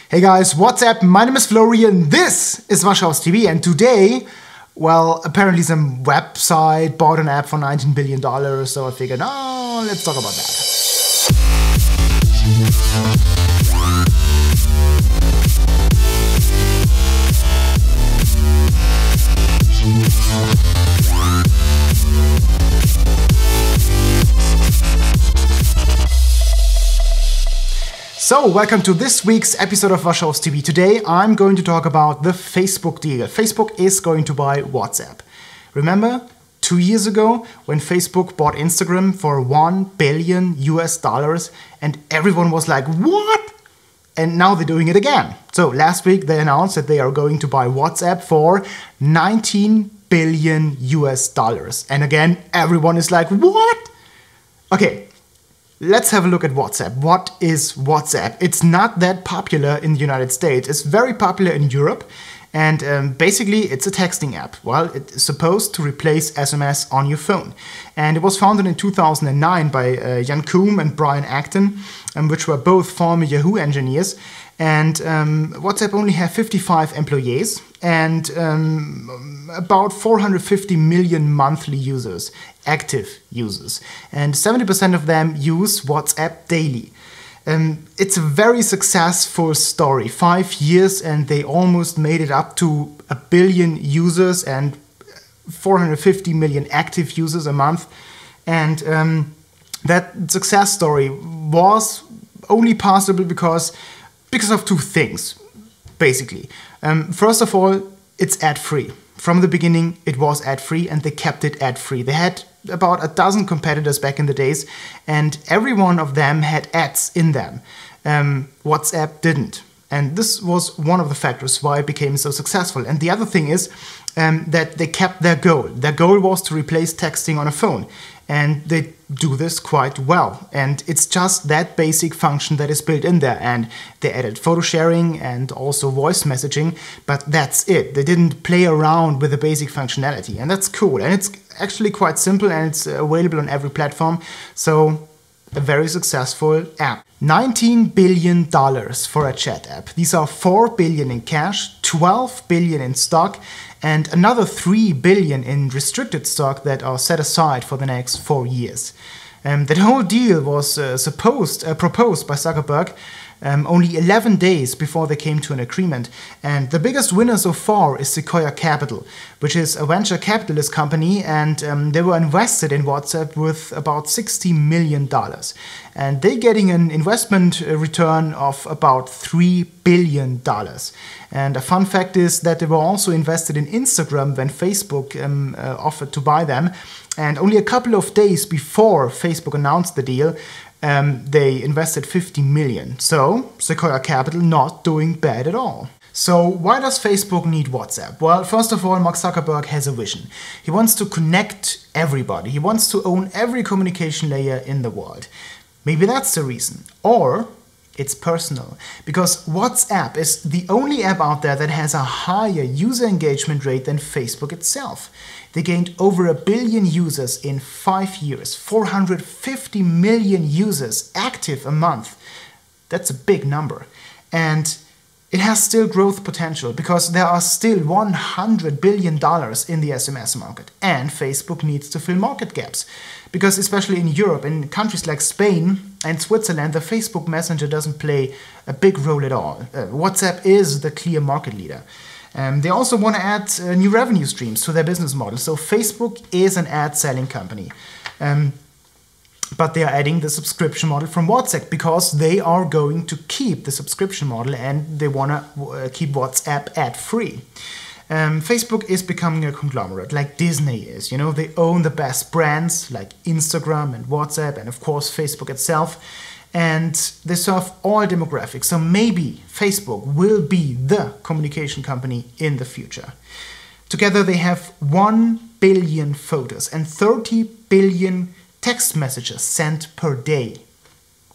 Hey guys, what's up? My name is Florian, this is Warschau's TV, and today, well, apparently some website bought an app for $19 billion, so I figured, oh, let's talk about that. So, welcome to this week's episode of Warschau's TV. Today, I'm going to talk about the Facebook deal. Facebook is going to buy WhatsApp. Remember, 2 years ago, when Facebook bought Instagram for $1 billion and everyone was like, what? And now they're doing it again. So, last week they announced that they are going to buy WhatsApp for $19 billion. And again, everyone is like, what? Okay. Let's have a look at WhatsApp. What is WhatsApp? It's not that popular in the United States. It's very popular in Europe. And basically, it's a texting app. Well, it's supposed to replace SMS on your phone. And it was founded in 2009 by Jan Koum and Brian Acton, which were both former Yahoo engineers. And WhatsApp only have 55 employees and about 450 million monthly users, active users. And 70% of them use WhatsApp daily. It's a very successful story. 5 years and they almost made it up to 1 billion users and 450 million active users a month. And that success story was only possible because of two things, basically. First of all, it's ad-free. From the beginning, it was ad-free and they kept it ad-free. They had about a dozen competitors back in the days and every one of them had ads in them. WhatsApp didn't. And this was one of the factors why it became so successful. And the other thing is that they kept their goal. Their goal was to replace texting on a phone. And they do this quite well. And it's just that basic function that is built in there. And they added photo sharing and also voice messaging, but that's it. They didn't play around with the basic functionality. And that's cool. And it's actually quite simple and it's available on every platform. So a very successful app. $19 billion for a chat app. These are $4 billion in cash, $12 billion in stock, and another $3 billion in restricted stock that are set aside for the next 4 years. That whole deal was proposed by Zuckerberg only 11 days before they came to an agreement. And the biggest winner so far is Sequoia Capital, which is a venture capitalist company, and they were invested in WhatsApp with about $60 million. And they're getting an investment return of about $3 billion. And a fun fact is that they were also invested in Instagram when Facebook offered to buy them. And only a couple of days before Facebook announced the deal, they invested $50 million. So Sequoia Capital not doing bad at all. So why does Facebook need WhatsApp? Well, first of all, Mark Zuckerberg has a vision. He wants to connect everybody. He wants to own every communication layer in the world. Maybe that's the reason. Or it's personal, because WhatsApp is the only app out there that has a higher user engagement rate than Facebook itself. They gained over 1 billion users in 5 years, 450 million users active a month. That's a big number. And it has still growth potential because there are still $100 billion in the SMS market. And Facebook needs to fill market gaps. Because especially in Europe, in countries like Spain and Switzerland, the Facebook Messenger doesn't play a big role at all. WhatsApp is the clear market leader. They also want to add new revenue streams to their business model. So Facebook is an ad-selling company. But they are adding the subscription model from WhatsApp because they are going to keep the subscription model and they want to keep WhatsApp ad-free. Facebook is becoming a conglomerate like Disney is. You know, they own the best brands like Instagram and WhatsApp and of course Facebook itself. And they serve all demographics. So maybe Facebook will be the communication company in the future. Together they have 1 billion photos and 30 billion text messages sent per day.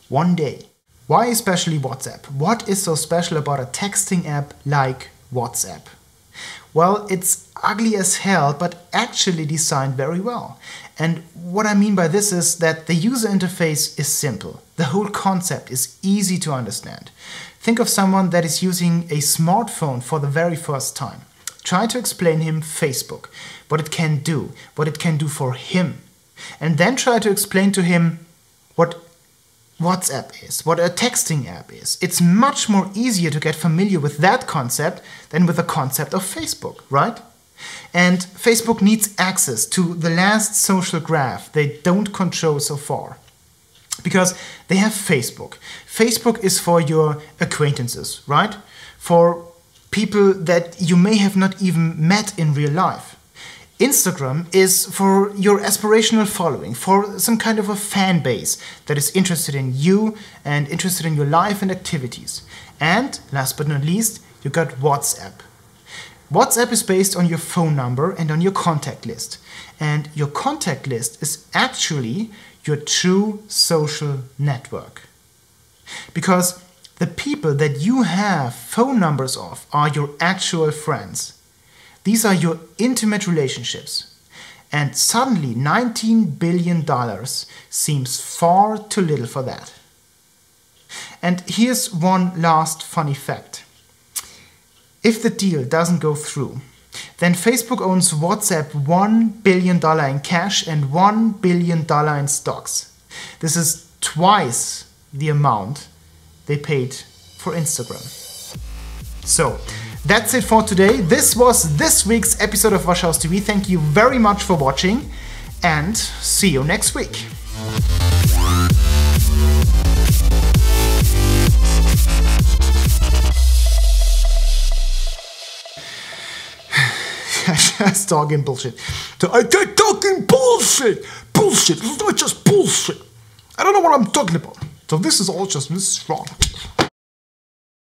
1 day. Why especially WhatsApp? What is so special about a texting app like WhatsApp? Well, it's ugly as hell, but actually designed very well. And what I mean by this is that the user interface is simple. The whole concept is easy to understand. Think of someone that is using a smartphone for the very first time. Try to explain him Facebook, what it can do for him. And then try to explain to him what WhatsApp is, what a texting app is. It's much more easier to get familiar with that concept than with the concept of Facebook, right? And Facebook needs access to the last social graph they don't control so far. Because they have Facebook. Facebook is for your acquaintances, right? For people that you may have not even met in real life. Instagram is for your aspirational following, for some kind of a fan base that is interested in you and interested in your life and activities. And last but not least, you got WhatsApp. WhatsApp is based on your phone number and on your contact list. And your contact list is actually your true social network. Because the people that you have phone numbers of are your actual friends. These are your intimate relationships. And suddenly $19 billion seems far too little for that. And here's one last funny fact. If the deal doesn't go through, then Facebook owes WhatsApp $1 billion in cash and $1 billion in stocks. This is twice the amount they paid for Instagram. So, that's it for today. This was this week's episode of Waschhaus TV. Thank you very much for watching and see you next week. Just talking bullshit. I keep talking bullshit! Bullshit! It's not just bullshit! I don't know what I'm talking about. So this is all just wrong.